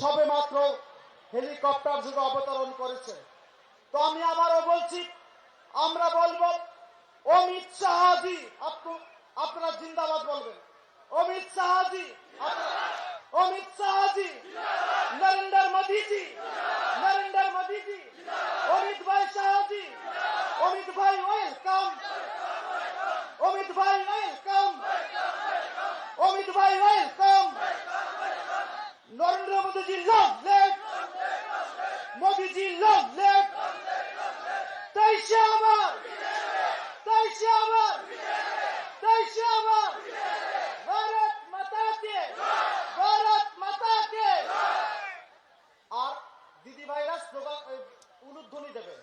সবে মাত্র হেলিকপ্টার যুগে অবতরণ করেছে। তো আমি আবারও বলছি, আমরা বলবো অমিত শাহজি, আপনারা জিন্দাবাদ বলবেন। অমিত শাহজি, অমিত শাহজি, নরেন্দ্র মোদীজি, নরেন্দ্র মোদীজি, অমিত ভাই শাহজি, অমিত ভাই ওয়েলকাম, অমিত ভাই ওয়েলকাম, অমিত ভাই welcome. Narendra Modiji long leg, মোদীজি লং লেগ। 23 আবার, 23 আবার, 23 আবার। ভারত মাতা কে, ভারত মাতা কে। আর দিদি ভাইরা স্লোগান উলুধ্বনি দেবেন।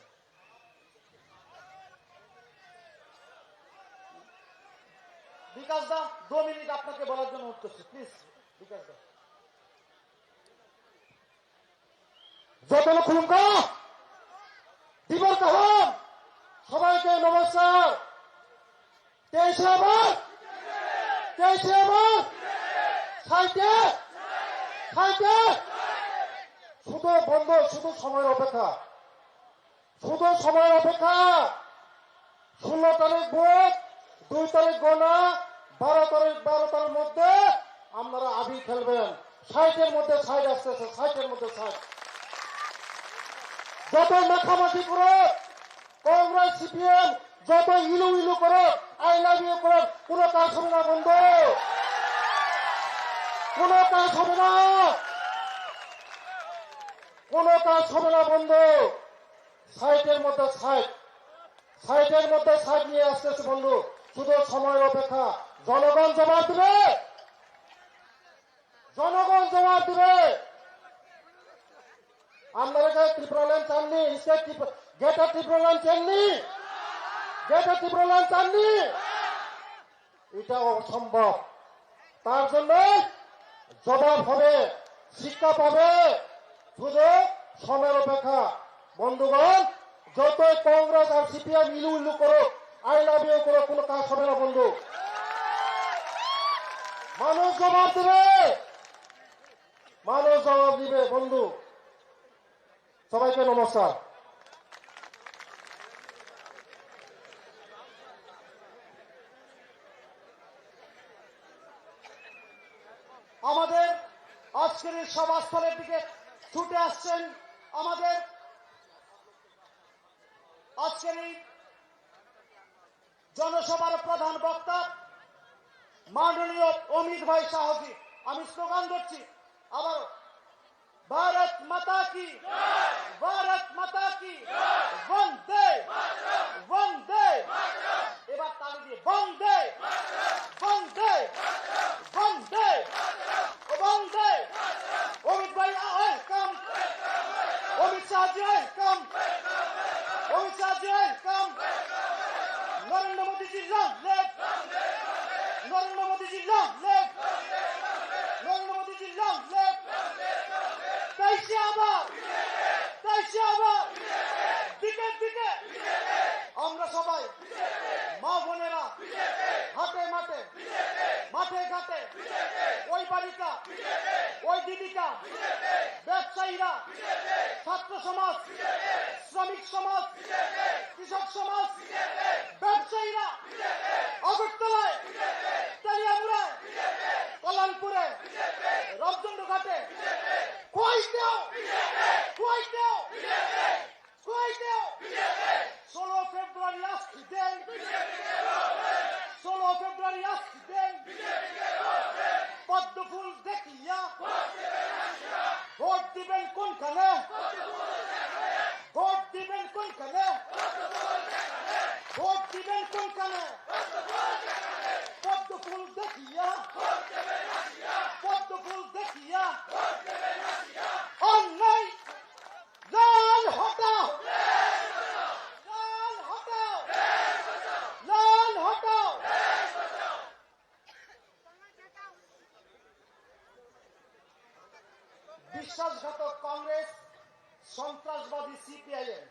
বিকাশ দা 2 মিনিট আপনাকে বলার জন্য অনুরোধ করছি, প্লিজ বিকাশ দা। যতন খুলুকা দিবর কাহন, সবাইকে নমস্কার। 23 আবার, 23 আবার, সাইতে সাইতে। শুধু বন্ধ, শুধু সময়ের অপেক্ষা, শুধু সময়ের অপেক্ষা। 16 তারিখ ভোট, 2 তারিখ গণা, 12 তারিখ মধ্যে আপনারা আবির খেলবেন। 60-এর মধ্যে 60 আসতেছে, 60-এর মধ্যে 60। যত মাখামাখি করো কংগ্রেস সিপিএম, যত ইলু ইলু করো, আই লাভ ইউ করো, কোনো কাজ হবে না বন্ধু, কোনো কাজ হবে না, কোনো কাজ হবে না বন্ধু। 60-এর মধ্যে 60, 60-এর মধ্যে 60 নিয়ে আসতেছে বন্ধু। শুধু সময়ের অপেক্ষা। জনগণ জবাব দিবে, জনগণ জবাব দিবে। আপনারা ত্রিপুরা লাইন চাননি, গেটের ত্রিপুরা লাইন চাননি, গেটের ত্রিপুরা লাইন চাননি, এটা অসম্ভব। তার জন্য জবাব হবে, শিক্ষা পাবে, শুধু সময়ের অপেক্ষা। বন্ধুগণ, যতই কংগ্রেস আর সিপিএম ইলু ইলু করো, আই লাভ ইউ করো, কোনো কাজ হবে না বন্ধু। মানুষ জবাব দিবে, মানুষ জবাব দিবে বন্ধু। সবাইকে নমস্কার। আমাদের আজকের এই সভাস্থলের দিকে ছুটে আসছেন আমাদের আজকের এই জনসভার প্রধান বক্তা মাননীয় অমিত ভাই শাহজি। আমি স্লোগান দিচ্ছি আবার, ভারত মাতা কি, ভারত মাতা কি, বন্দে বন্দে। এবার তালি দিয়ে বন্দে বন্দে বন্দে বন্দে। অমিত ভাই welcome, Amit Shahji welcome, Amit Shahji welcome. Narendra Modiji long live, Narendra Modiji long live, Narendra Modiji long live. 23 আবার, 23 আবার, দিকে দিকে। আমরা সবাই মা বোনেরা হাটে মাঠে, মাঠে ঘাটে, ওই বালিকা, ওই দিদিকা, ব্যবসায়ীরা, ছাত্র সমাজ, শ্রমিক সমাজ, কৃষক সমাজ, ব্যবসায়ীরা আগরতলায়, তেলিয়ামুড়ায়, কল্যাণপুরে, রবচন্দ্র ঘাটে, কুয়াইতেও, কুয়াইতেও, কুয়াইতেও 16 ফেব্রুয়ারি আসছে দেন, 16 ফেব্রুয়ারি আসছে দেন। পদ্ম ফুল দেখিয়া ভোট দিবেন কোনখানে, ভোট দিবেন কোনখানে, ভোট দিবেন কোনখানে। পদ্ম ফুল দেখিয়া, পদ্ম ফুল দেখিয়া অন্যায় লাল হটাও, লাল হটাও, লাল হটাও। বিশ্বাসঘাতক কংগ্রেস, সন্ত্রাসবাদী সিপিআইএম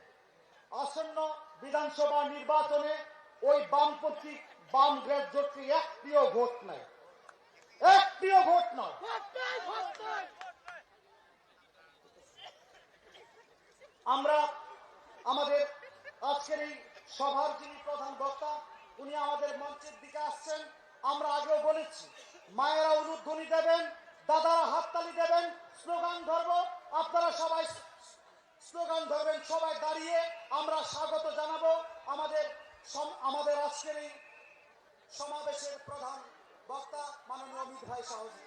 আসন্ন বিধানসভা নির্বাচনে ওই বামপন্থী বাম গ্রেড জোটকে একটিও ভোট নাই, একটিও ভোট নয়। আমরা আমাদের আজকের এই সভার যিনি প্রধান বক্তা উনি আমাদের মঞ্চের দিকে আসছেন। আমরা আগেও বলেছি মায়েরা উলুধ্বনি দেবেন, দাদারা হাততালি দেবেন, স্লোগান ধরবো, আপনারা সবাই স্লোগান ধরবেন। সবাই দাঁড়িয়ে আমরা স্বাগত জানাবো আমাদের আজকের এই সমাবেশের প্রধান বক্তা মাননীয় অমিত ভাই সাহসী।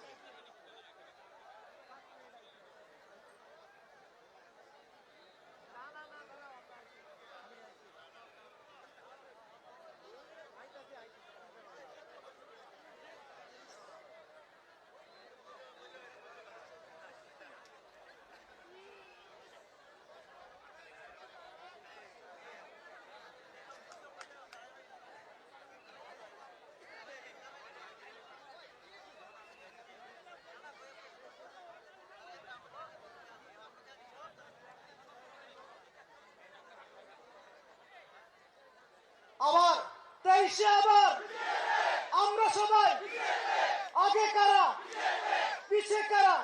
আবার 23-এ আবার আমরা সবাই আগে কারা পিছে কারা,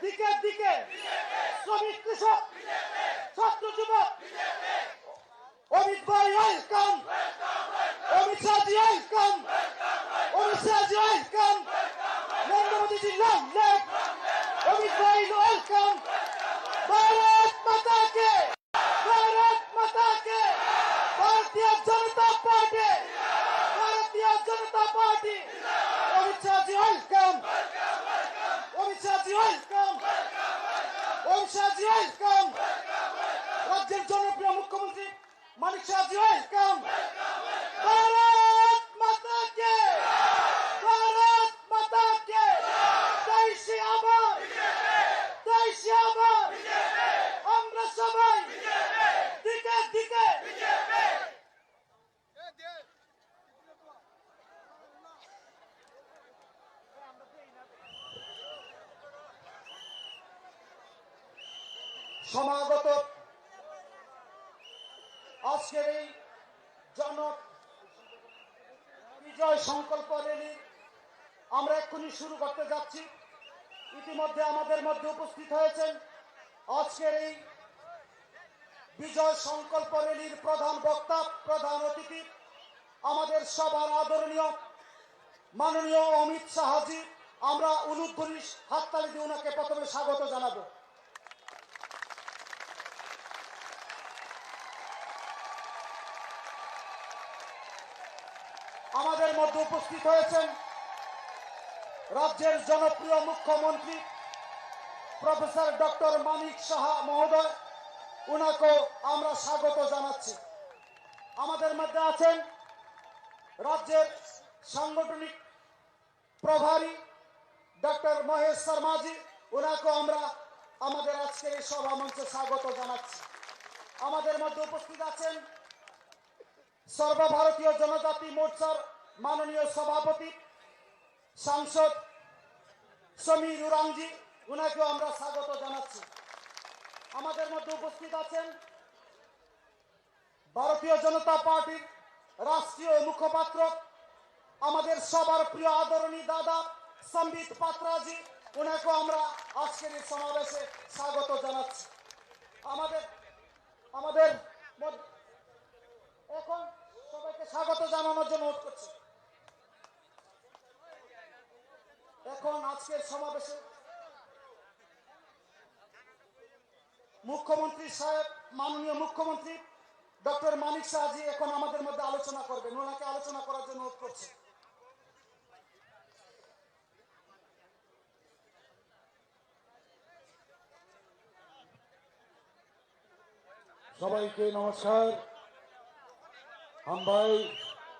দিকে দিকে, শ্রমিক কৃষক ছাত্র যুবক, অমিত ভাই welcome, Amit Shahji welcome, Amit Shahji welcome, Narendra Modiji long live, Amit ভাই ওয়েলকাম। ভারত মাতা কে, ভারত মাতা কে, Bharatiya Janata party, Bharatiya Janata party, Amit Shah ji welcome, Amit Shah ji welcome, Amit Shah ji welcome, राज्य जनप्रिय मुख्यमंत्री मानिक शाह जी वेलकम। भारत माता के, भारत माता के, 23-এ আবার, 23-এ আবার আমরা সবাই দিকে দিকে সমাগত আজকের এই জন বিজয় সংকল্প র্যালি আমরা এক্ষুনি শুরু করতে যাচ্ছি। ইতিমধ্যে আমাদের মধ্যে উপস্থিত হয়েছেন আজকের এই বিজয় সংকল্প র্যালির প্রধান বক্তা, প্রধান অতিথি, আমাদের সবার আদরণীয় মাননীয় অমিত শাহজি। আমরা উলুধ্বনি হাততালি দিয়ে ওনাকে প্রথমে স্বাগত জানাবো। আমাদের মধ্যে উপস্থিত হয়েছেন রাজ্যের জনপ্রিয় মুখ্যমন্ত্রী প্রফেসর ডক্টর মানিক সাহা মহোদয়, ওনাকেও আমরা স্বাগত জানাচ্ছি। আমাদের মধ্যে আছেন রাজ্যের সাংগঠনিক প্রভারী ডক্টর মহেশ শর্মাজি, ওনাকেও আমরা আমাদের আজকের এই সভা মঞ্চে স্বাগত জানাচ্ছি। আমাদের মধ্যে উপস্থিত আছেন সর্বভারতীয় জনজাতি মোর্চার মাননীয় সভাপতি সাংসদ সমীর উরাংজি, ওনাকেও আমরা স্বাগত জানাচ্ছি। আমাদের মধ্যে উপস্থিত আছেন ভারতীয় জনতা পার্টির রাষ্ট্রীয় মুখপাত্র আমাদের সবার প্রিয় আদরণী দাদা সম্বিত পাত্রাজি, ওনাকেও আমরা আজকের এই সমাবেশে স্বাগত জানাচ্ছি। আমাদের এখন সবাইকে স্বাগত জানানোর জন্য অনুরোধ করছি। এখন আজকের সমাবেশে মুখ্যমন্ত্রী সাহেব, মাননীয় মুখ্যমন্ত্রী ডক্টর মানিক শাহজি এখন আমাদের মধ্যে আলোচনা করবেন। ওনাকে আলোচনা করার জন্য অনুরোধ করছি। সবাইকে নমস্কার। হামবাই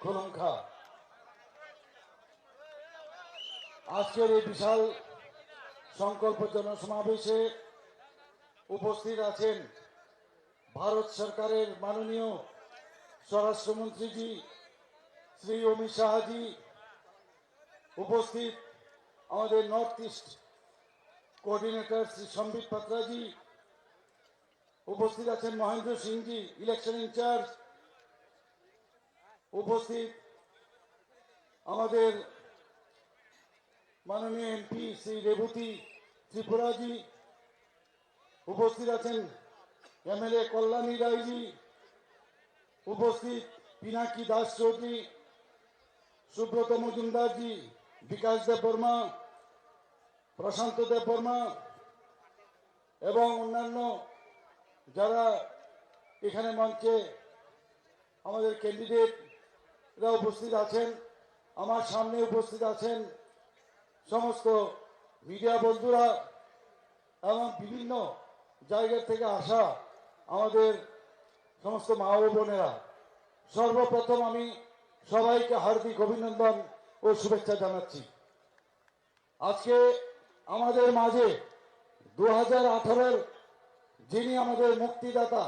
খুলুমখা। আজকের এই বিশাল সংকল্প জনসমাবেশে উপস্থিত আছেন ভারত সরকারের মাননীয় স্বরাষ্ট্রমন্ত্রীজি শ্রী অমিত শাহজি, উপস্থিত আমাদের নর্থ ইস্ট কোঅর্ডিনেটর শ্রী সম্বিত পাত্রাজি, উপস্থিত আছেন মহেন্দ্র সিংজি ইলেকশন ইনচার্জ, উপস্থিত আমাদের মাননীয় এমপি শ্রী রেবতী ত্রিপুরাজি, উপস্থিত আছেন এমএলএ কল্যাণী রায়জি, উপস্থিত পিনাকি দাস চৌধুরী, সুব্রত মজুমদারজি, বিকাশ দেব বর্মা, প্রশান্ত দেব বর্মা এবং অন্যান্য যারা এখানে মঞ্চে আমাদের ক্যান্ডিডেটরা উপস্থিত আছেন, আমার সামনে উপস্থিত আছেন সমস্ত মিডিয়া বন্ধুরা এবং বিভিন্ন জায়গা থেকে আসা আমাদের সমস্ত মা ও বোনেরা, সর্বপ্রথম আমি সবাইকে হার্দিক অভিনন্দন ও শুভেচ্ছা জানাচ্ছি। আজকে আমাদের মাঝে 2018-এর যিনি আমাদের মুক্তিদাতা,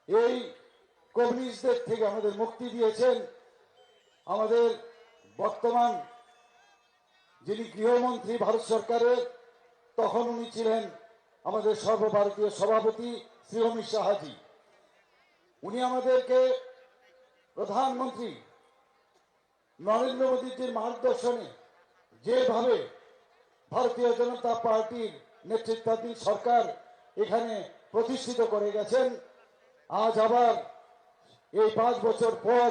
এই কমিউনিস্টদের থেকে আমাদের মুক্তি দিয়েছেন, আমাদের বর্তমান যিনি গৃহমন্ত্রী ভারত সরকারের, তখন উনি ছিলেন আমাদের সর্বভারতীয় সভাপতি শ্রী অমিত শাহজি। উনি আমাদেরকে প্রধানমন্ত্রী নরেন্দ্র মোদীজির মার্গদর্শনে যেভাবে ভারতীয় জনতা পার্টির নেতৃত্বাধীন সরকার এখানে প্রতিষ্ঠিত করে গেছেন, আজ আবার এই 5 বছর পর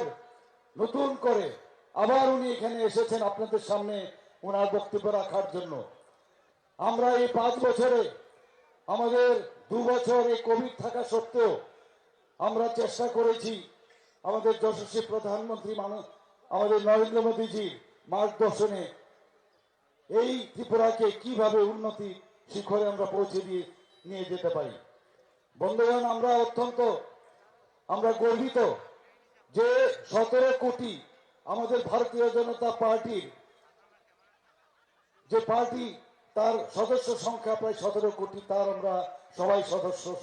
নতুন করে আবার উনি এখানে এসেছেন আপনাদের সামনে ওনার বক্তব্য রাখার জন্য। আমরা এই 5 বছরে আমাদের 2 বছর এই কোভিড থাকা সত্ত্বেও আমরা চেষ্টা করেছি আমাদের যশস্বী প্রধানমন্ত্রী আমাদের নরেন্দ্র মোদীজির মার্গদর্শনে এই ত্রিপুরাকে কিভাবে উন্নতি শিখরে আমরা পৌঁছে দিয়ে নিয়ে যেতে পারি। বন্ধুগণ, আমরা গর্বিত যে 17 কোটি আমাদের ভারতীয় জনতা পার্টির যে পার্টি, তার সদস্য সংখ্যা প্রায় 17 কোটি, তার আমরা সবাই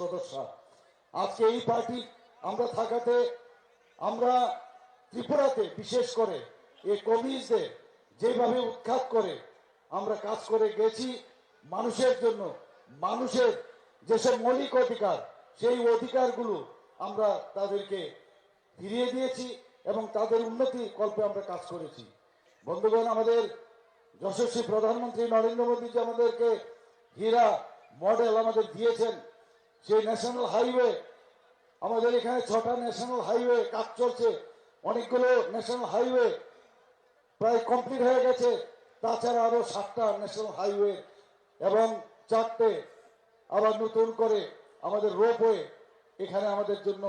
সদস্য। আজকে এই পার্টি আমরা থাকাতে আমরা ত্রিপুরাতে বিশেষ করে এই কমিউনিস্টদের যেভাবে উৎখাত করে আমরা কাজ করে গেছি, মানুষের জন্য, মানুষের যেসব মৌলিক অধিকার, সেই অধিকারগুলো আমরা তাদেরকে ফিরিয়ে দিয়েছি এবং তাদের উন্নতি কল্পে আমরা কাজ করেছি। বন্ধুগণ, আমাদের যশস্বী প্রধানমন্ত্রী নরেন্দ্র মোদী আমাদেরকে হীরা মডেল আমাদের দিয়েছেন। সেই ন্যাশনাল হাইওয়ে, আমাদের এখানে 6টা ন্যাশনাল হাইওয়ে কাজ চলছে, অনেকগুলো ন্যাশনাল হাইওয়ে প্রায় কমপ্লিট হয়ে গেছে, তাছাড়া আরো 7টা ন্যাশনাল হাইওয়ে এবং 4টে আবার নতুন করে আমাদের রোপওয়ে এখানে আমাদের জন্য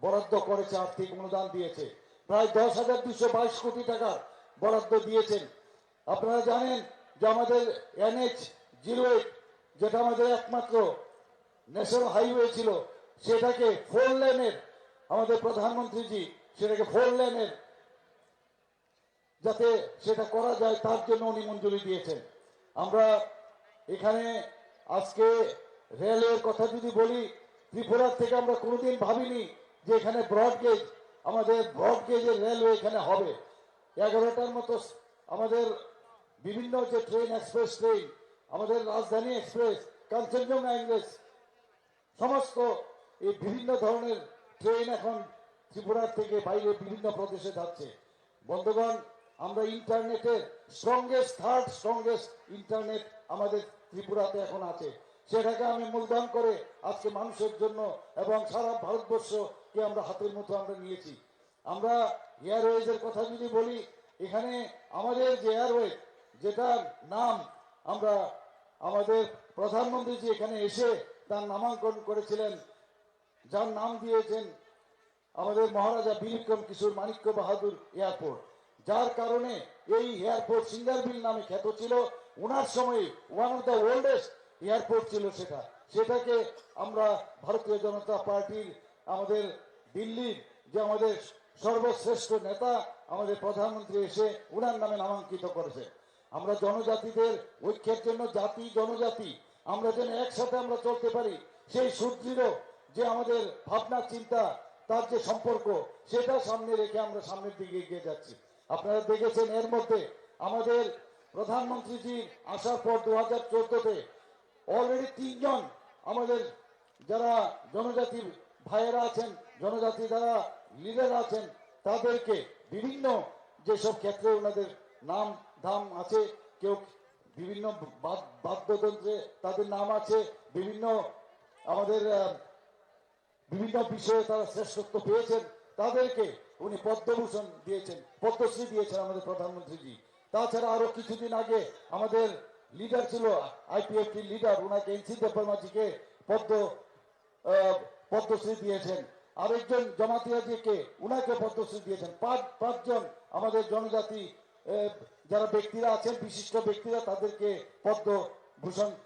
বরাদ্দ করেছে, আর্থিক অনুদান দিয়েছে, প্রায় 10,222 কোটি টাকা বরাদ্দ দিয়েছেন। আপনারা জানেন যে আমাদের NH-08 যেটা আমাদের একমাত্র ন্যাশনাল হাইওয়ে ছিল, সেটাকে 4 লেনের আমাদের প্রধানমন্ত্রীজি সেটাকে 4 লেনের যাতে সেটা করা যায় তার জন্য উনি মঞ্জুরি দিয়েছেন। আমরা এখানে আজকে রেলের কথা যদি বলি, ত্রিপুরার থেকে আমরা কোনোদিন ভাবিনি যে এখানে ব্রডগেজ, আমাদের ব্রডগেজের রেলওয়ে এখানে হবে। 11টার মতো আমাদের বিভিন্ন যে ট্রেন, এক্সপ্রেস ট্রেন, আমাদের রাজধানী এক্সপ্রেস, কাঞ্চনজঙ্ঘা এক্সপ্রেস, সমস্ত এই বিভিন্ন ধরনের ট্রেন এখন ত্রিপুরার থেকে বাইরে বিভিন্ন প্রদেশে যাচ্ছে। বন্ধুগণ, আমরা ইন্টারনেটের থার্ড স্ট্রংগেস্ট ইন্টারনেট আমাদের ত্রিপুরাতে এখন আছে, সেটাকে আমি মূলধন করে আজকে মানুষের জন্য এবং সারা ভারতবর্ষকে আমরা হাতের মতো আমরা নিয়েছি। আমরা এয়ারওয়েজের কথা যদি বলি, এখানে আমাদের যে এয়ারওয়েজ, যেটার নাম আমরা আমাদের প্রধানমন্ত্রীজি এখানে এসে তার নামাঙ্কন করেছিলেন, যার নাম দিয়েছেন আমাদের মহারাজা বীরবিক্রম কিশোর মাণিক্য বাহাদুর এয়ারপোর্ট, যার কারণে এই এয়ারপোর্ট সিঙ্গারবিল নামে খ্যাত ছিল। ওনার সময় one of the oldest airport ছিল সেটাকে আমরা ভারতীয় জনতা পার্টির আমাদের দিল্লির যে আমাদের সর্বশ্রেষ্ঠ নেতা আমাদের প্রধানমন্ত্রী এসে ওনার নামে নামাঙ্কিত করেছে। আমরা জনজাতিদের ঐক্যের জন্য, জাতি জনজাতি আমরা যেন একসাথে আমরা চলতে পারি, সেই সুদৃঢ় যে আমাদের ভাবনা চিন্তা, তার যে সম্পর্ক, সেটা সামনে রেখে আমরা সামনের দিকে এগিয়ে যাচ্ছি। আপনারা দেখেছেন এর মধ্যে আমাদের প্রধানমন্ত্রীজি আসার পর 2014-তে অলরেডি 3 জন আমাদের যারা জনজাতি ভাইয়েরা আছেন, জনজাতি যারা লিডার আছেন, তাদেরকে বিভিন্ন যেসব ক্ষেত্রে ওনাদের নাম ধাম আছে, কেউ বিভিন্ন বাদ্যযন্ত্রে তাদের নাম আছে, বিভিন্ন আমাদের বিভিন্ন বিষয়ে তারা শ্রেষ্ঠত্ব পেয়েছেন, তাদেরকে উনি পদ্মভূষণ দিয়েছেন, পদ্মশ্রী দিয়েছেন আমাদের প্রধানমন্ত্রীজি। তাছাড়া আরো কিছুদিন আগে আমাদের লিডার ছিল, আইপিএফটি লিডার, ওনাকে এনসি দেববর্মাজিকে পদ্মশ্রী দিয়েছেন। আরেকজন জমাতিয়াজিকে উনাকে পদ্মশ্রী দিয়েছেন। পাঁচজন আমাদের জনজাতি যারা ব্যক্তিরা আছেন, বিশিষ্ট ব্যক্তিরা, তাদেরকে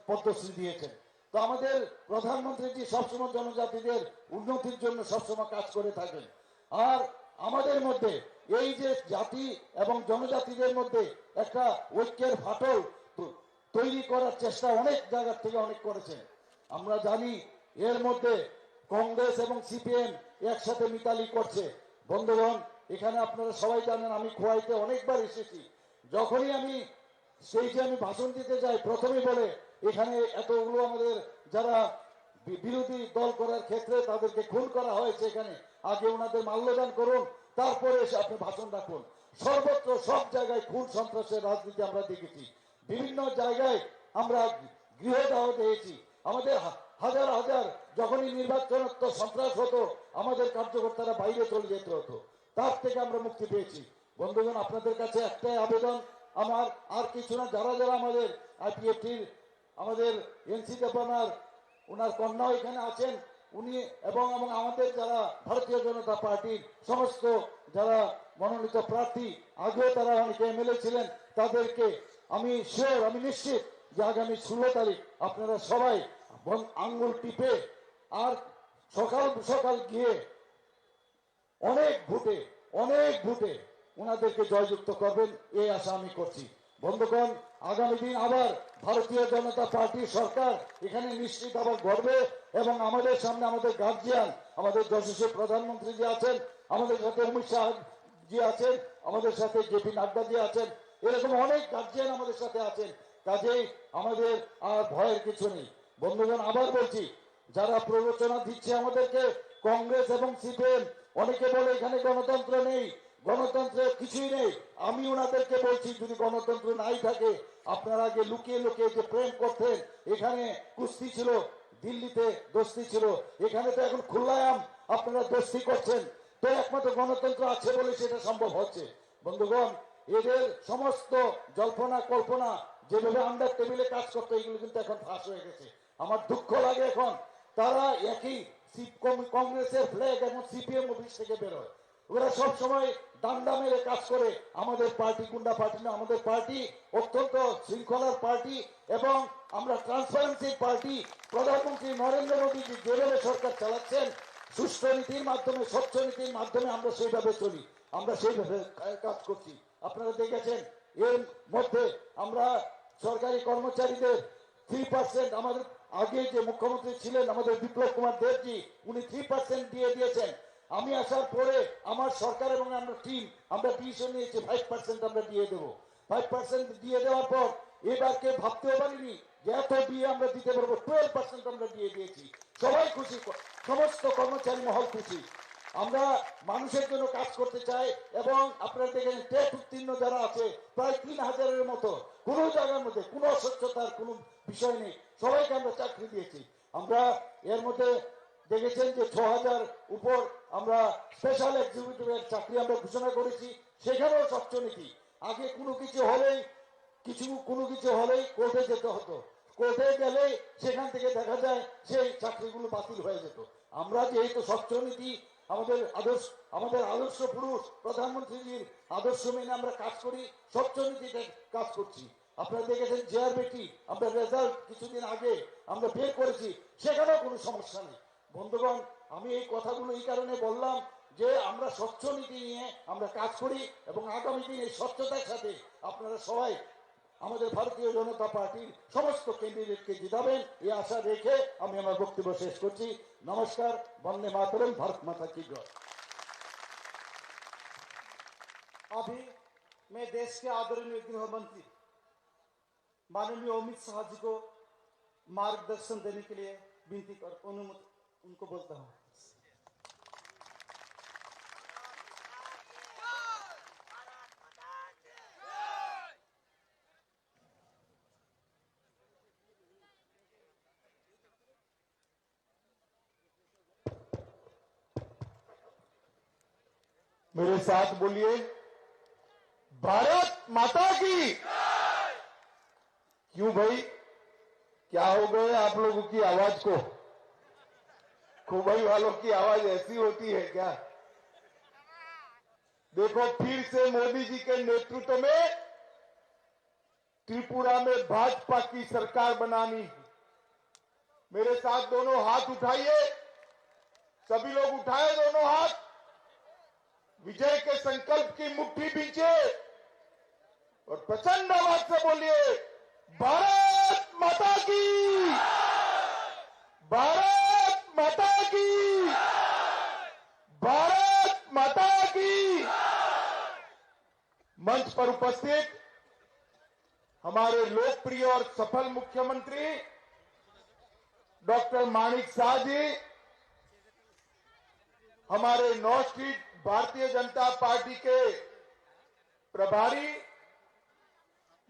পদ্মশ্রী দিয়েছেন। তো আমাদের প্রধানমন্ত্রীজি সবসময় জনজাতিদের উন্নতির জন্য সবসময় কাজ করে থাকেন। আর আমাদের মধ্যে এই যে জাতি এবং জনজাতিদের মধ্যে একটা ঐক্যের ফাটল তৈরি করার চেষ্টা অনেক জায়গা থেকে অনেক করেছেন। আমরা জানি এর মধ্যে কংগ্রেস এবং সিপিএম একসাথে মিতালি করছে। বন্ধুগণ, এখানে আপনারা সবাই জানেন আমি খোয়াইতে অনেকবার এসেছি। যখনই আমি স্টেজে আমি ভাষণ দিতে যাই, প্রথমে বলে এখানে এতগুলো আমাদের যারা বিরোধী দল করার ক্ষেত্রে তাদেরকে খুন করা হয়েছে, এখানে আগে ওনাদের মাল্যদান করুন, তারপরে এসে আপনি ভাষণ রাখুন। সর্বত্র সব জায়গায় খুন সন্ত্রাসের রাজনীতি আমরা দেখেছি। বিভিন্ন জায়গায় আমরা গৃহদাহ দেখেছি। আমাদের হাজার হাজার যখনই নির্বাচনত্ব সন্ত্রাস হতো, আমাদের কার্যকর্তারা বাইরে চলে যেতে হতো। তার থেকে আমরা মুক্তি পেয়েছি। বন্ধুগণ, আপনাদের কাছে একটাই আবেদন আমার, আর কিছু না, যারা যারা আমাদের আইপিএফটির আমাদের এনসি দেবনার ওনার কন্যা এখানে আছেন, উনি এবং আমাদের যারা ভারতীয় জনতা পার্টির সমস্ত যারা মনোনীত প্রার্থী, আগেও তারা অনেকে এমএলএ ছিলেন, তাদেরকে আমি শিওর, আমি নিশ্চিত যে আগামী 16 তারিখ আপনারা সবাই আঙ্গুল টিপে আর সকাল সকাল গিয়ে অনেক ভোটে ওনাদেরকে জয়যুক্ত করবেন, এই আশা আমি করছি। বন্ধুগণ, আগামী দিন আবার ভারতীয় জনতা পার্টি সরকার এখানে নিশ্চিত আবার গড়বে এবং আমাদের সামনে আমাদের গার্জিয়ান, আমাদের যশস্বী প্রধানমন্ত্রী জি আছেন, আমাদের সাথে অমিত শাহ জি আছেন, আমাদের সাথে জেপি নাড্ডা জি আছেন, এরকম অনেক গার্জিয়ান আমাদের সাথে আছেন। কাজেই আমাদের আর ভয়ের কিছু নেই। বন্ধুগণ, আবার বলছি, যারা প্ররোচনা দিচ্ছে আমাদেরকে, কংগ্রেস এবং সিপিএম, অনেকে বলে এখানে গণতন্ত্র নেই, গণতন্ত্রের কিছুই নেই। আমি ওনাদেরকে বলছি, যদি গণতন্ত্র নাই থাকে, আপনারা আগে লুকিয়ে লুকিয়ে যে প্রেম করতেন, এখানে কুস্তি ছিল, দিল্লিতে দোস্তি ছিল, এখানে তো এখন খুল্লায়াম আপনারা দোস্তি করছেন। তো একমাত্র গণতন্ত্র আছে বলে সেটা সম্ভব হচ্ছে। বন্ধুগণ, এদের সমস্ত জল্পনা কল্পনা যেভাবে আন্ডার টেবিলে কাজ করতো, এগুলো কিন্তু এখন ফাঁস হয়ে গেছে। আমার দুঃখ লাগে এখন তারা একই কংগ্রেসের ফ্ল্যাগ এবং সিপিএম অফিস থেকে বেরোয়। ওরা সব সময় ডান্ডা মেরে কাজ করে। আমাদের পার্টি গুন্ডা পার্টি না, আমাদের পার্টি অত্যন্ত শৃঙ্খলার পার্টি এবং আমরা ট্রান্সপারেন্সি পার্টি। প্রধানমন্ত্রী নরেন্দ্র মোদী যেভাবে সরকার চালাচ্ছেন, সুষ্ঠু নীতির মাধ্যমে, স্বচ্ছ নীতির মাধ্যমে আমরা সেইভাবে চলি, আমরা সেইভাবে কাজ করছি। আপনারা দেখেছেন এর মধ্যে আমরা সরকারি কর্মচারীদের 3%, আমাদের আগে যে মুখ্যমন্ত্রী ছিলেন আমাদের বিপ্লব কুমার দেবজি, উনি 3% দিয়ে দিয়েছেন। আমি আসার পরে আমার সরকার এবং আমরা টিম আমরা ডিসিশন নিয়েছি 5% আমরা দিয়ে দেবো। 5% দিয়ে দেওয়ার পর এবারকে ভাবতেও পারিনি যে এত দিয়ে আমরা দিতে পারবো। 12% আমরা দিয়ে দিয়েছি। সবাই খুশি, সমস্ত কর্মচারী মহল খুশি। আমরা মানুষের জন্য কাজ করতে চাই এবং আপনারা দেখেন টেট উত্তীর্ণ যারা আছে প্রায় 3000-এর মতো, কোনো জায়গার মধ্যে কোনো অস্বচ্ছতার কোনো বিষয় নেই, সবাইকে আমরা চাকরি দিয়েছি। আমরা এর মধ্যে দেখেছেন যে 6000 উপর আমরা স্পেশাল এক্সিকিউটিভের চাকরি আমরা ঘোষণা করেছি, সেখানেও স্বচ্ছ নীতি। আগে কোনো কিছু হলেই কোর্টে যেতে হতো, কোর্টে গেলে সেখান থেকে দেখা যায় সেই চাকরিগুলো বাতিল হয়ে যেত। আমরা যেহেতু স্বচ্ছ নীতি, আমাদের আদর্শ পুরুষ প্রধানমন্ত্রীজির আদর্শ মেনে আমরা কাজ করি, স্বচ্ছ নীতিতে কাজ করছি। আপনারা দেখেছেন জেআরবিটি আমরা রেজাল্ট কিছুদিন আগে আমরা বের করেছি, সেখানেও কোনো সমস্যা নেই। বন্ধুগণ, আমি এই কথাগুলো এই কারণে বললাম যে আমরা স্বচ্ছ নীতি নিয়ে আমরা কাজ করি এবং আগামী দিন এই স্বচ্ছতার সাথে আপনারা সবাই আমাদের ভারতীয় জনতা পার্টির সমস্ত ক্যান্ডিডেটকে জিতাবেন, এই আশা রেখে আমি আমার বক্তব্য শেষ করছি। নমস্কার, বন্দে মাতরম, ভারত মাতা কি জয়। अभी मैं देश के आदरणीय गृह मंत्री माननीय अमित शाह जी को मार्गदर्शन देने के लिए विनती कर अनुमति उनको बोलता हूँ। मेरे साथ बोलिए, भारत माता की। क्यों भाई, क्या हो गए आप लोगों की आवाज को? खोबई वालों की आवाज ऐसी होती है क्या? देखो, फिर से मोदी जी के नेतृत्व में त्रिपुरा में भाजपा की सरकार बनानी। मेरे साथ दोनों हाथ उठाइए, सभी लोग उठाए दोनों हाथ, विजय के संकल्प की मुट्ठी बींचे और प्रचंड आवाज से बोलिए, भारत माता की, भारत माता की, भारत माता की। मंच पर उपस्थित हमारे लोकप्रिय और सफल मुख्यमंत्री डॉक्टर माणिक साह जी, हमारे north street Bharatiya Janata party के प्रभारी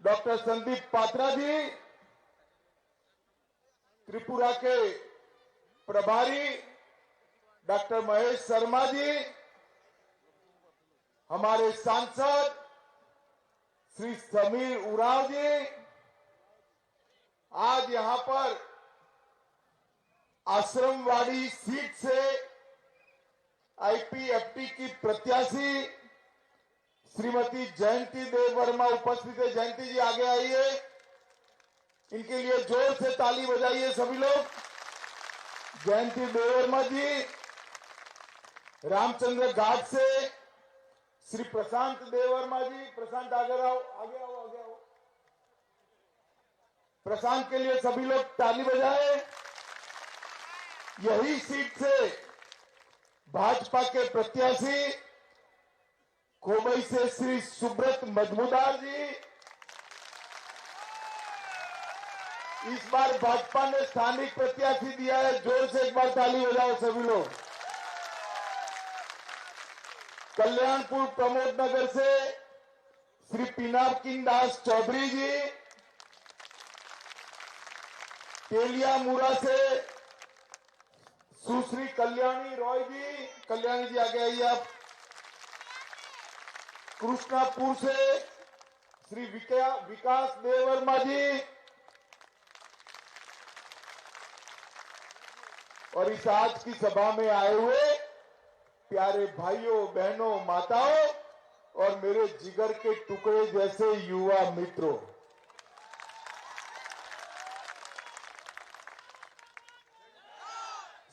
डॉक्टर संदीप पात्रा जी, त्रिपुरा के प्रभारी डॉक्टर महेश शर्मा जी, हमारे सांसद श्री समीर उरांव जी, आज यहां पर आश्रमवाड़ी सीट से आईपीएफटी की प्रत्याशी श्रीमती जयंती देव वर्मा उपस्थित है। जयंती जी आगे आइए, इनके लिए जोर से ताली बजाइए सभी लोग। जयंती देव वर्मा जी, रामचंद्र घाट से श्री प्रशांत देव वर्मा जी, प्रशांत आगे आओ, आगे आओ, आगे आओ। प्रशांत के लिए सभी लोग ताली बजाए। यही सीट से भाजपा के प्रत्याशी खोबई से श्री सुब्रत मजमूदार जी, इस बार भाजपा ने स्थानिक प्रत्याशी दिया है, जोर से एक बार ताली बजाओ सभी लोग। कल्याणपुर प्रमोद नगर से श्री पिनाकिन दास चौधरी जी, तेलियामुरा से सुश्री कल्याणी रॉय जी, कल्याणी जी आगे आइए आप। कृष्णापुर से श्री विकास देव वर्मा जी, और इस आज की सभा में आए हुए प्यारे भाइयों बहनों माताओं और मेरे जिगर के टुकड़े जैसे युवा मित्रों,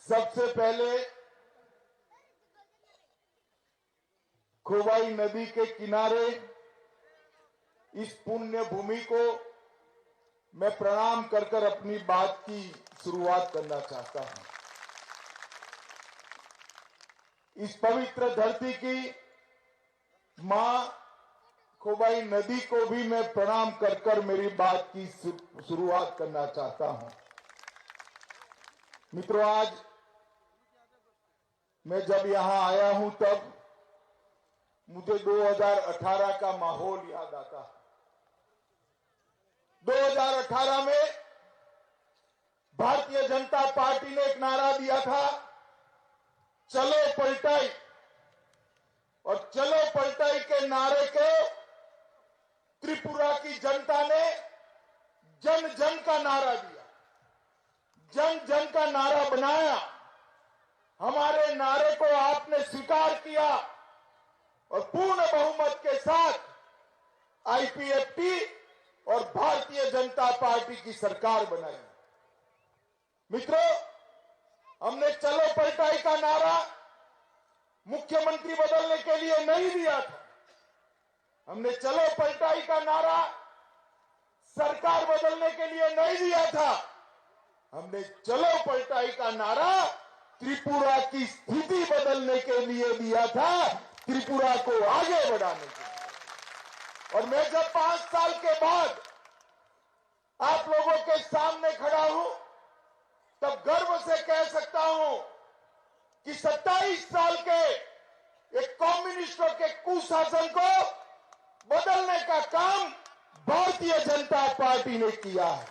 सबसे पहले खोवाई नदी के किनारे इस पुण्य भूमि को मैं प्रणाम कर कर अपनी बात की शुरुआत करना चाहता हूं। इस पवित्र धरती की मां खोवाई नदी को भी मैं प्रणाम कर कर मेरी बात की शुरुआत करना चाहता हूं। मित्रों, आज मैं जब यहां आया हूं तब मुझे 2018 का माहौल याद आता है। 2018 में भारतीय जनता पार्टी ने एक नारा दिया था, चलो पलटाई, और चलो पलटाई के नारे को त्रिपुरा की जनता ने जन जन का नारा दिया, जन जन का नारा बनाया। हमारे नारे को आपने स्वीकार किया और पूर्ण बहुमत के साथ आईपीएफटी और भारतीय जनता पार्टी की सरकार बनाई। मित्रों, हमने चलो पलटाई का नारा मुख्यमंत्री बदलने के लिए नहीं दिया था। हमने चलो पलटाई का नारा सरकार बदलने के लिए नहीं दिया था। हमने चलो पलटाई का नारा त्रिपुरा की स्थिति बदलने के लिए दिया था, त्रिपुरा को आगे बढ़ाने के लिए। और मैं जब 5 साल के बाद आप लोगों के सामने खड़ा हूं, तब गर्व से कह सकता हूं कि 27 साल के एक कम्युनिस्टों के कुशासन को बदलने का काम भारतीय जनता पार्टी ने किया है।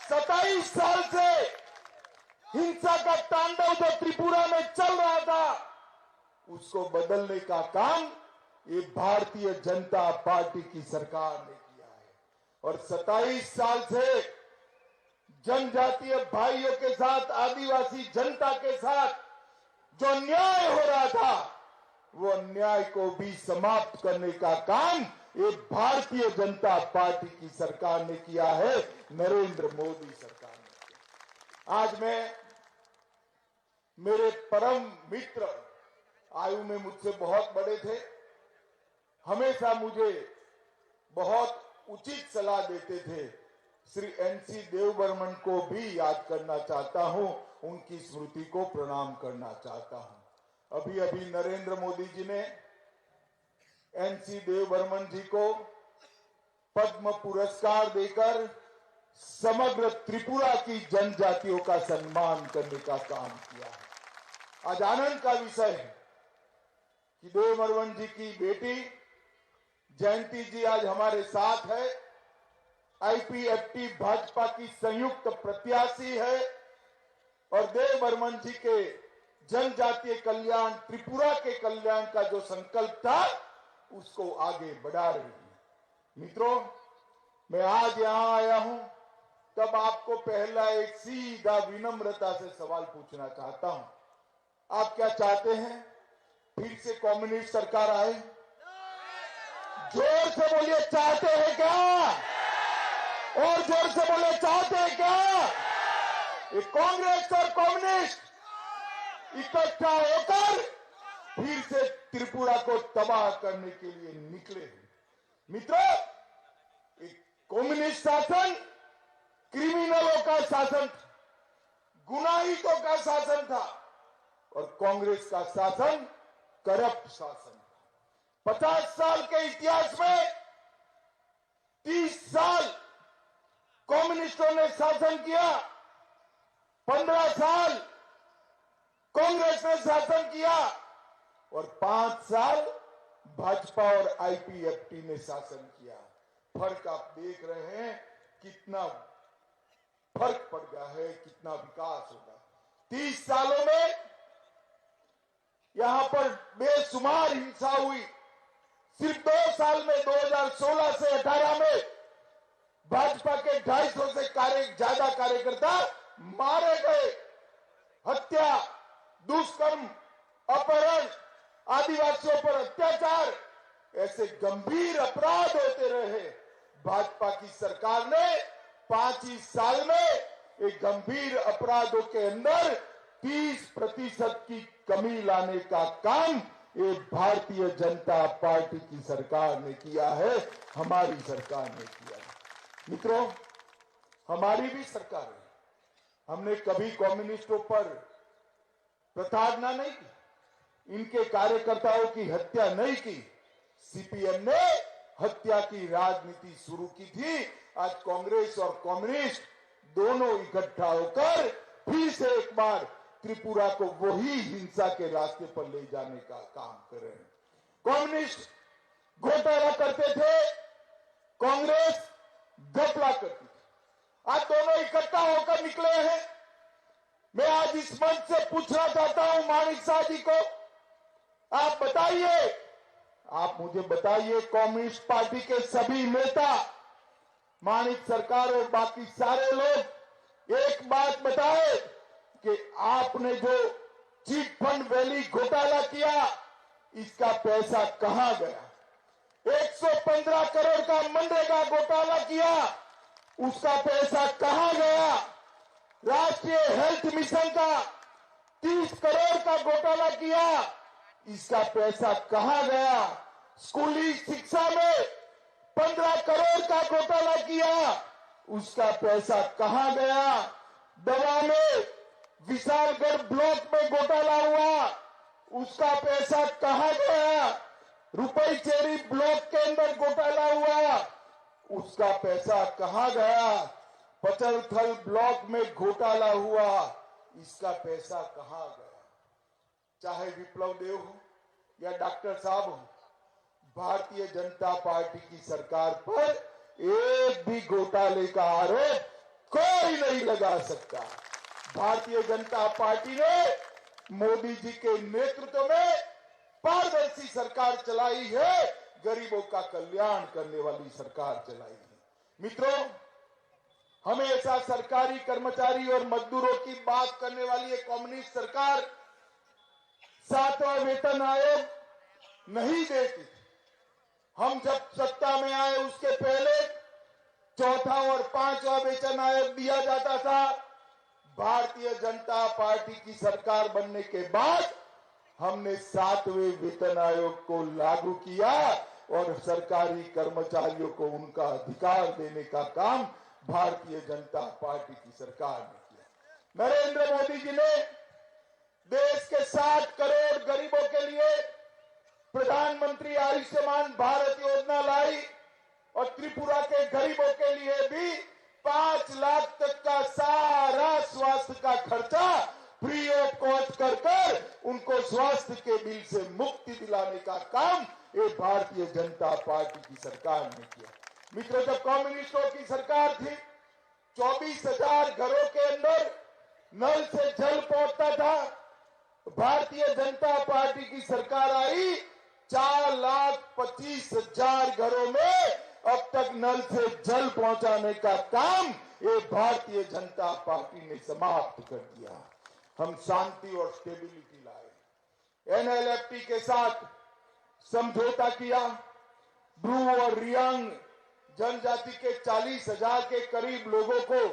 27 साल से हिंसा का तांडव जो त्रिपुरा में चल रहा था, उसको बदलने का काम ये भारतीय जनता पार्टी की सरकार ने किया है। और 27 साल से जनजातीय भाइयों के साथ, आदिवासी जनता के साथ जो अन्याय हो रहा था, वो अन्याय को भी समाप्त करने का काम ये भारतीय जनता पार्टी की सरकार ने किया है, नरेंद्र मोदी सरकार ने किया। आज मैं, मेरे परम मित्र आयु में मुझसे बहुत बड़े थे, हमेशा मुझे बहुत उचित सलाह देते थे, श्री NC देव बर्मन को भी याद करना चाहता हूं, उनकी स्मृति को प्रणाम करना चाहता हूं। अभी अभी नरेंद्र मोदी जी ने NC देव बर्मन जी को पद्म पुरस्कार देकर समग्र त्रिपुरा की जनजातियों का सम्मान करने का काम किया है। आज आनंद का विषय है कि देव बर्मन जी की बेटी जयंती जी आज हमारे साथ है, IPFT भाजपा की संयुक्त प्रत्याशी है और देव बर्मन जी के जनजातीय कल्याण, त्रिपुरा के कल्याण का जो संकल्प था उसको आगे बढ़ा रही है। मित्रों, मैं आज यहां आया हूं तब आपको पहला एक सीधा विनम्रता से सवाल पूछना चाहता हूं। आप क्या चाहते हैं? फिर से कम्युनिस्ट सरकार आए? जोर से बोलिए, चाहते हैं क्या? और जोर से बोले, चाहते हैं क्या? ये कांग्रेस और कम्युनिस्ट इकट्ठा होकर फिर से त्रिपुरा को तबाह करने के लिए निकले हैं। मित्रों, एक कम्युनिस्ट शासन क्रिमिनलों का शासन था, गुनाहितों का शासन था और कांग्रेस का शासन करप्ट शासन था। 50 साल के इतिहास में 30 साल कम्युनिस्टों ने शासन किया, 15 साल कांग्रेस ने शासन किया और 5 साल भाजपा और IPFT ने शासन किया। फर्क आप देख रहे हैं, कितना फर्क पड़ गया है, कितना विकास होगा। 30 सालों में यहां पर बेशुमार हिंसा हुई। सिर्फ 2 साल में 2016 से 18 में भाजपा के 250 से ज्यादा कार्यकर्ता मारे गए। हत्या, दुष्कर्म, अपहरण, आदिवासियों पर अत्याचार, ऐसे गंभीर अपराध होते रहे। भाजपा की सरकार ने 5 ही साल में एक गंभीर अपराधों के अंदर 30% की कमी लाने का काम ये भारतीय जनता पार्टी की सरकार ने किया है, हमारी सरकार ने किया है। मित्रों, हमारी भी सरकार है, हमने कभी कम्युनिस्टों पर प्रताड़ना नहीं की, इनके कार्यकर्ताओं की हत्या नहीं की। CPM ने हत्या की राजनीति शुरू की थी। आज कांग्रेस और कम्युनिस्ट दोनों इकट्ठा होकर फिर से एक बार त्रिपुरा को वही हिंसा के रास्ते पर ले जाने का काम कर रहे हैं। कम्युनिस्ट घोटाला करते थे, कांग्रेस घपला करती थी। आज दोनों इकट्ठा होकर निकले हैं। मैं आज इस मंच से पूछना चाहता हूं माणिक शाह जी को, आप बताइए, आप मुझे बताइए, कम्युनिस्ट पार्टी के सभी नेता, माणिक सरकार और बाकी सारे लोग एक बात बताए कि आपने जो चिट फंड वैली घोटाला किया, इसका पैसा कहां गया? 115 करोड़ का मनरेगा घोटाला किया, उसका पैसा कहां गया? राष्ट्रीय हेल्थ मिशन का 30 करोड़ का घोटाला किया, इसका पैसा कहां गया? स्कूली शिक्षा में 15 करोड़ का घोटाला किया, उसका पैसा कहां गया? दवा में विशालगढ़ ब्लॉक में घोटाला हुआ, उसका पैसा कहां गया? रुपई चेरी ब्लॉक के अंदर घोटाला हुआ, उसका पैसा कहां गया? पचलथल ब्लॉक में घोटाला हुआ, इसका पैसा कहां गया? चाहे विप्लव देव हो या डॉक्टर साहब हो, भारतीय जनता पार्टी की सरकार पर एक भी घोटाले का आरोप कोई नहीं लगा सकता। भारतीय जनता पार्टी ने मोदी जी के नेतृत्व में पारदर्शी सरकार चलाई है, गरीबों का कल्याण करने वाली सरकार चलाई है। मित्रों, हमेशा सरकारी कर्मचारी और मजदूरों की बात करने वाली एक कम्युनिस्ट सरकार 7वां वेतन आयोग नहीं देती। हम जब सत्ता में आए उसके पहले 4था और 5वां वेतन आयोग दिया जाता था। भारतीय जनता पार्टी की सरकार बनने के बाद हमने 7वें वेतन आयोग को लागू किया और सरकारी कर्मचारियों को उनका अधिकार देने का काम भारतीय जनता पार्टी की सरकार ने किया। नरेंद्र मोदी जी ने देश के 60 करोड़ गरीबों के लिए प्रधानमंत्री आयुष्मान भारत योजना लाई और त्रिपुरा के गरीबों के लिए भी 5 लाख तक का सारा स्वास्थ्य का खर्चा फ्री ऑफ कॉस्ट कर उनको स्वास्थ्य के बिल से मुक्ति दिलाने का काम ये भारतीय जनता पार्टी की सरकार ने किया। मित्रों, जब कम्युनिस्टों की सरकार थी 24,000 घरों के अंदर नल से जल पहुंचता था। भारतीय जनता पार्टी की सरकार आई, 4,25,000 घरों में अब तक नल से जल पहुंचाने का काम ये भारतीय जनता पार्टी ने समाप्त कर दिया। हम शांति और स्टेबिलिटी लाए, एनएलएफटी के साथ समझौता किया, ब्रू और रियांग जनजाति के 40,000 के करीब लोगों को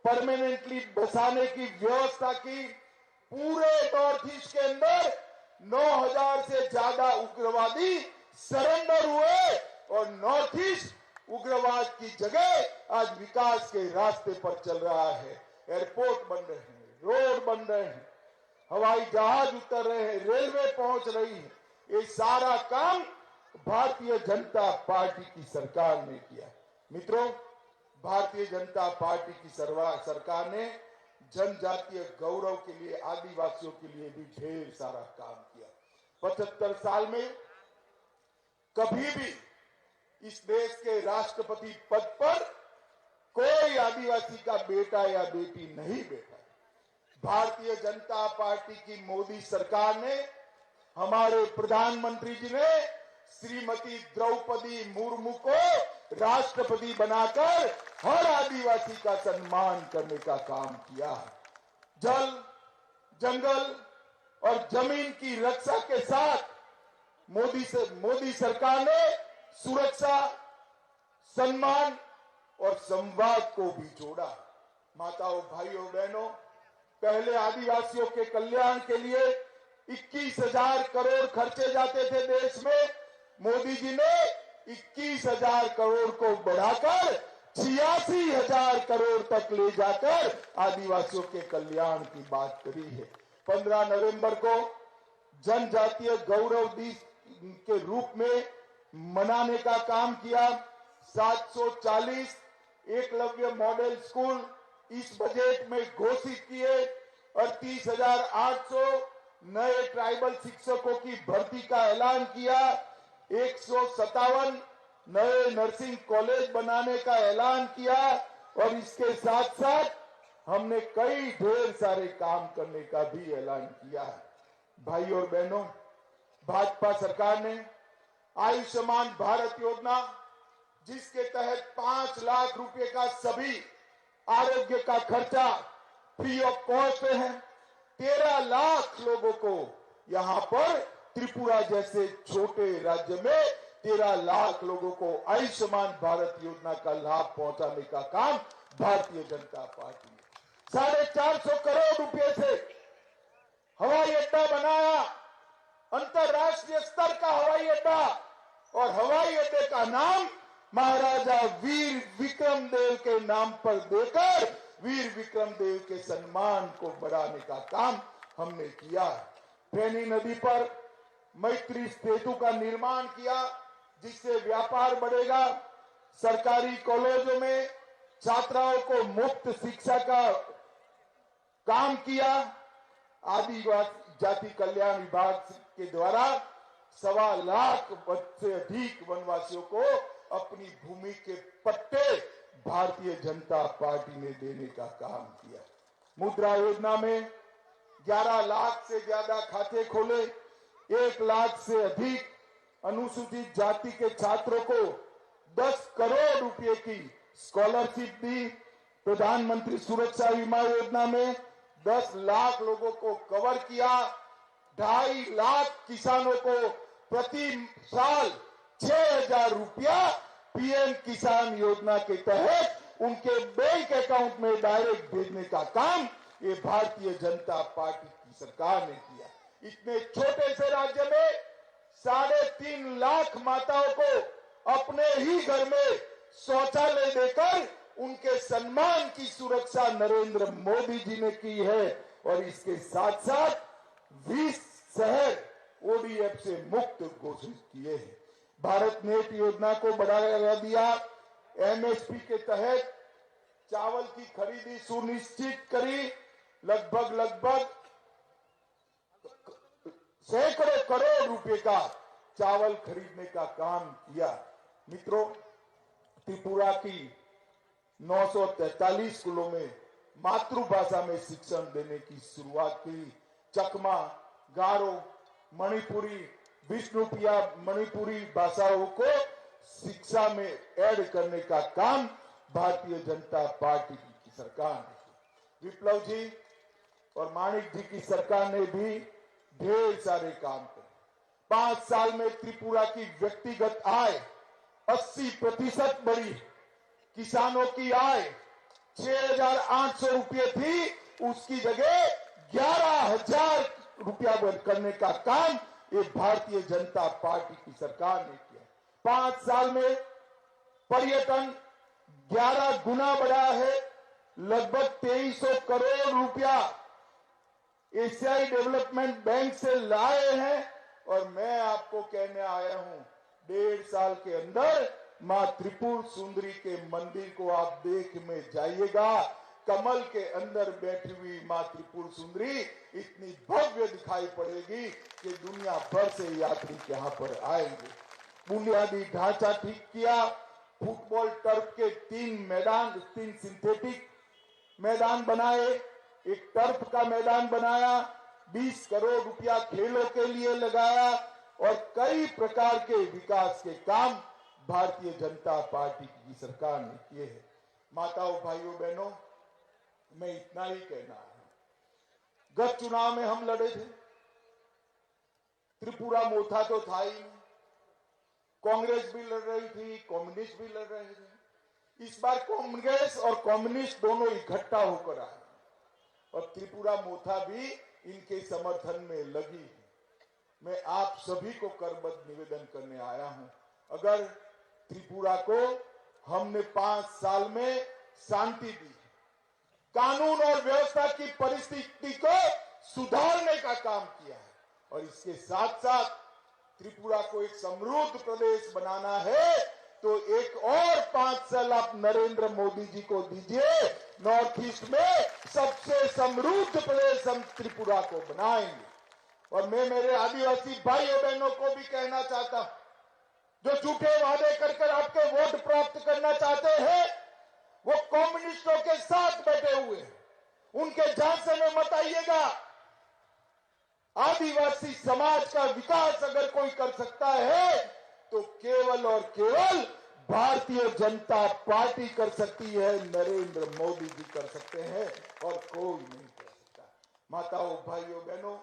परमानेंटली बसाने की व्यवस्था की। पूरे नॉर्थ ईस्ट के अंदर 9,000 से ज्यादा उग्रवादी सरेंडर हुए और नॉर्थ ईस्ट उग्रवाद की जगह आज विकास के रास्ते पर चल रहा है। एयरपोर्ट बन रहे हैं, रोड बन रहे हैं, हवाई जहाज उतर रहे हैं, रेलवे पहुंच रही है। ये सारा काम भारतीय जनता पार्टी की सरकार ने किया। मित्रों, भारतीय जनता पार्टी की सरकार ने जनजातीय गौरव के लिए, आदिवासियों के लिए भी ढेर सारा काम किया। 75 साल में कभी भी इस देश के राष्ट्रपति पद पर कोई आदिवासी का बेटा या बेटी नहीं बैठा। भारतीय जनता पार्टी की मोदी सरकार ने, हमारे प्रधानमंत्री जी ने श्रीमती द्रौपदी मुर्मू को राष्ट्रपति बनाकर हर आदिवासी का सम्मान करने का काम किया। जल, जंगल और जमीन की रक्षा के साथ मोदी सरकार ने सुरक्षा, सम्मान और संवाद को भी जोड़ा। माताओं, भाइयों, बहनों, पहले आदिवासियों के कल्याण के लिए 21,000 करोड़ खर्चे जाते थे देश में। मोदी जी ने 21,000 करोड़ को बढ़ाकर 86,000 करोड़ तक ले जाकर आदिवासियों के कल्याण की बात करी है। 15 नवंबर को जनजातीय गौरव दिवस के रूप में मनाने का काम किया। 740 एकलव्य मॉडल स्कूल इस बजट में घोषित किए और 30,800 नए ट्राइबल शिक्षकों की भर्ती का ऐलान किया। 157 नए नर्सिंग कॉलेज बनाने का ऐलान किया और इसके साथ साथ हमने कई ढेर सारे काम करने का भी ऐलान किया है। भाई और बहनों, भाजपा सरकार ने आयुष्मान भारत योजना, जिसके तहत 5 लाख रुपए का सभी आरोग्य का खर्चा फ्री ऑफ कॉस्ट है, 13 लाख लोगों को यहां पर त्रिपुरा जैसे छोटे राज्य में 13 लाख लोगों को आयुष्मान भारत योजना का लाभ पहुंचाने का काम भारतीय जनता पार्टी ने 450 करोड़ रुपए से हवाई अड्डा बनाया, अंतरराष्ट्रीय स्तर का हवाई अड्डा, और हवाई अड्डे का नाम महाराजा वीर विक्रम देव के नाम पर देकर वीर विक्रम देव के सम्मान को बढ़ाने का काम हमने किया। फेनी नदी पर मैत्री सेतु का निर्माण किया, जिससे व्यापार बढ़ेगा। सरकारी कॉलेजों में छात्राओं को मुफ्त शिक्षा का काम किया। आदिवासी जाति कल्याण विभाग के द्वारा 1.25 लाख से अधिक वनवासियों को अपनी भूमि के पट्टे भारतीय जनता पार्टी ने देने का काम किया। मुद्रा योजना में 11 लाख से ज्यादा खाते खोले, 1 लाख से अधिक अनुसूचित जाति के छात्रों को 10 करोड़ रुपए की स्कॉलरशिप दी। प्रधानमंत्री सुरक्षा बीमा योजना में 10 लाख लोगों को कवर किया। 2.5 लाख किसानों को प्रति साल 6,000 रुपया पीएम किसान योजना के तहत उनके बैंक अकाउंट में डायरेक्ट भेजने का काम ये भारतीय जनता पार्टी की सरकार ने किया। इतने छोटे से राज्य में 3.5 लाख माताओं को अपने ही घर में शौचालय देकर उनके सम्मान की सुरक्षा नरेंद्र मोदी जी ने की है। और इसके साथ साथ 20 शहर ओडीएफ से मुक्त घोषित किए हैं। भारत नेट योजना को बढ़ावा दिया। एमएसपी के तहत चावल की खरीदी सुनिश्चित करी। लगभग सैकड़ों करोड़ रुपए का चावल खरीदने का काम किया। मित्रों, त्रिपुरा की 943 स्कूलों में मातृभाषा में शिक्षण देने की शुरुआत की। चकमा, गारो, मणिपुरी, विष्णुप्रिया मणिपुरी भाषाओं को शिक्षा में ऐड करने का काम भारतीय जनता पार्टी की सरकार ने किया। विप्लव जी और माणिक जी की सरकार ने भी ढेर सारे काम करे। 5 साल में त्रिपुरा की व्यक्तिगत आय 80% बढ़ी। किसानों की आय 6,800 रुपये थी, उसकी जगह 11,000 रुपया करने का काम ये भारतीय जनता पार्टी की सरकार ने किया। 5 साल में पर्यटन 11 गुना बढ़ा है। लगभग 2300 करोड़ रुपया एशियाई डेवलपमेंट बैंक से लाए हैं। और मैं आपको कहने आया हूं, 1.5 साल के अंदर मां त्रिपुर सुंदरी के मंदिर को आप देख में जाइएगा। कमल के अंदर बैठी हुई मां त्रिपुर सुंदरी इतनी भव्य दिखाई पड़ेगी कि दुनिया भर से यात्री यहां पर आएंगे। बुनियादी ढांचा ठीक किया। फुटबॉल टर्फ के 3 सिंथेटिक मैदान बनाए। एक टर्फ का मैदान बनाया। 20 करोड़ रुपया खेलों के लिए लगाया। और कई प्रकार के विकास के काम भारतीय जनता पार्टी की सरकार ने किए हैं। माताओं, भाइयों, बहनों, मैं इतना ही कहना है। गत चुनाव में हम लड़े थे। त्रिपुरा मोथा तो था ही नहीं। कांग्रेस भी लड़ रही थी, कम्युनिस्ट भी लड़ रहे थे। इस बार कांग्रेस और कम्युनिस्ट दोनों इकट्ठा होकर आए और त्रिपुरा मोथा भी इनके समर्थन में लगी है। मैं आप सभी को करबद्ध निवेदन करने आया हूं। अगर त्रिपुरा को हमने 5 साल में शांति दी, कानून और व्यवस्था की परिस्थिति को सुधारने का काम किया है और इसके साथ साथ त्रिपुरा को एक समृद्ध प्रदेश बनाना है, तो एक और 5 साल आप नरेंद्र मोदी जी को दीजिए। नॉर्थ ईस्ट में सबसे समृद्ध प्रदेश हम त्रिपुरा को बनाएंगे। और मैं मेरे आदिवासी भाइयों बहनों को भी कहना चाहता हूं, जो झूठे वादे कर आपके वोट प्राप्त करना चाहते हैं, वो कम्युनिस्टों के साथ बैठे हुए हैं। उनके झांसे में मत आइएगा। आदिवासी समाज का विकास अगर कोई कर सकता है तो केवल और केवल भारतीय जनता पार्टी कर सकती है, नरेंद्र मोदी जी कर सकते हैं और कोई नहीं कर सकता। माताओं, भाइयों, बहनों,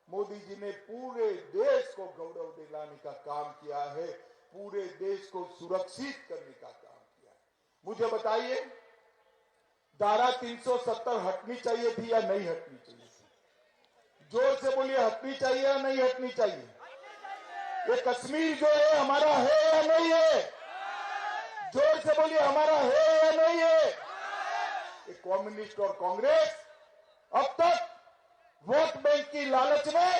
मोदी जी ने पूरे देश को गौरव दिलाने का काम किया है, पूरे देश को सुरक्षित करने का काम किया है। मुझे बताइए, धारा 370 हटनी चाहिए थी या नहीं हटनी चाहिए? जोर से बोलिए, हटनी चाहिए या नहीं हटनी चाहिए? ये कश्मीर जो है हमारा है या नहीं है? जोर से बोलिए, हमारा है या नहीं है? ये कम्युनिस्ट और कांग्रेस अब तक वोट बैंक की लालच में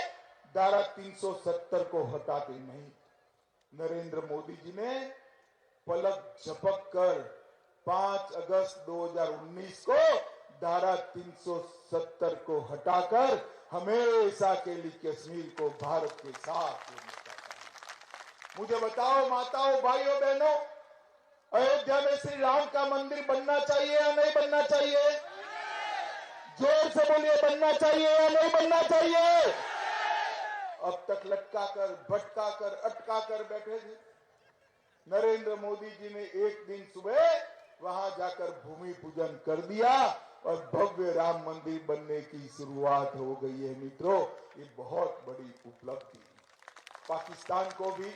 धारा 370 को हटाते नहीं। नरेंद्र मोदी जी ने पलक झपक कर 5 अगस्त 2019 को धारा 370 को हटाकर हमेशा के लिए कश्मीर को भारत के साथ जोड़ने का काम। मुझे बताओ माताओं, भाइयों, बहनों, अयोध्या में श्री राम का मंदिर बनना चाहिए या नहीं बनना चाहिए? जोर से बोलिए, बनना चाहिए या नहीं बनना चाहिए? अब तक लटका कर, भटका कर, अटका कर बैठे थे। नरेंद्र मोदी जी ने एक दिन सुबह वहां जाकर भूमि पूजन कर दिया और भव्य राम मंदिर बनने की शुरुआत हो गई है। मित्रों, ये बहुत बड़ी उपलब्धि है। पाकिस्तान को भी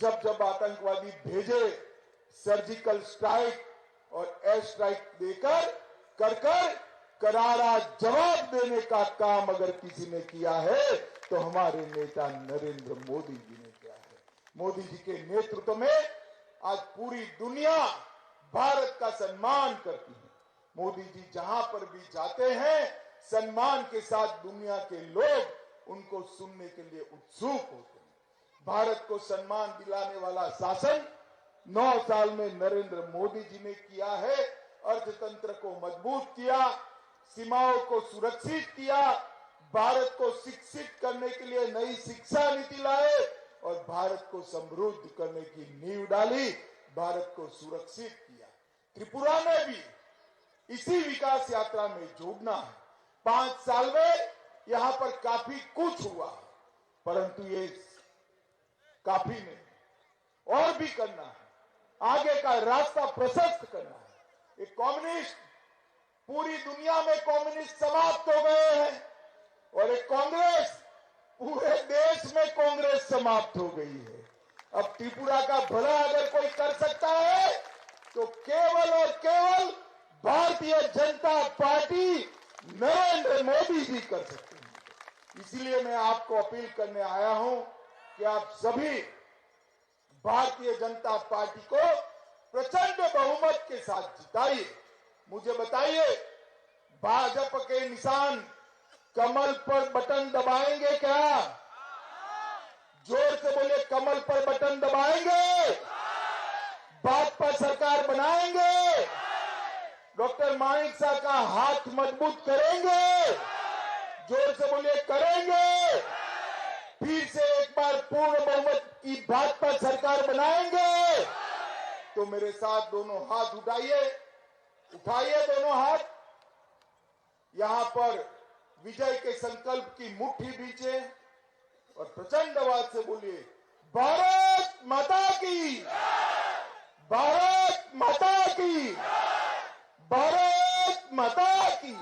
जब जब आतंकवादी भेजे, सर्जिकल स्ट्राइक और एयर स्ट्राइक देकर कर करारा जवाब देने का काम अगर किसी ने किया है तो हमारे नेता नरेंद्र मोदी जी ने किया है। मोदी जी के नेतृत्व में आज पूरी दुनिया भारत का सम्मान करती है। मोदी जी जहां पर भी जाते हैं, सम्मान के साथ दुनिया के लोग उनको सुनने के लिए उत्सुक होते हैं। भारत को सम्मान दिलाने वाला शासन 9 साल में नरेंद्र मोदी जी ने किया है। अर्थतंत्र को मजबूत किया, सीमाओं को सुरक्षित किया, भारत को शिक्षित करने के लिए नई शिक्षा नीति लाए और भारत को समृद्ध करने की नींव डाली, भारत को सुरक्षित किया। त्रिपुरा में भी इसी विकास यात्रा में जोड़ना है। 5 साल में यहां पर काफी कुछ हुआ, परंतु ये काफी नहीं, और भी करना है। आगे का रास्ता प्रशस्त करना है। ये कम्युनिस्ट, पूरी दुनिया में कम्युनिस्ट समाप्त हो गए हैं और एक कांग्रेस, पूरे देश में कांग्रेस समाप्त हो गई है। अब त्रिपुरा का भला अगर कोई कर सकता है तो केवल और केवल भारतीय जनता पार्टी, नरेंद्र मोदी जी कर सकते हैं। इसलिए मैं आपको अपील करने आया हूं कि आप सभी भारतीय जनता पार्टी को प्रचंड बहुमत के साथ जिताइए। मुझे बताइए, भाजपा के निशान कमल पर बटन दबाएंगे क्या? जोर से बोलिए, कमल पर बटन दबाएंगे? भाजपा सरकार बनाएंगे? डॉक्टर माणिक साहब का हाथ मजबूत करेंगे? जोर से बोलिए, करेंगे? फिर से एक बार पूर्ण बहुमत की भाजपा सरकार बनाएंगे? तो मेरे साथ दोनों हाथ उठाइए दोनों हाथ। यहां पर विजय के संकल्प की मुट्ठी बीचे और प्रचंड आवाज से बोलिए, भारत माता की, भारत माता की, भारत माता की।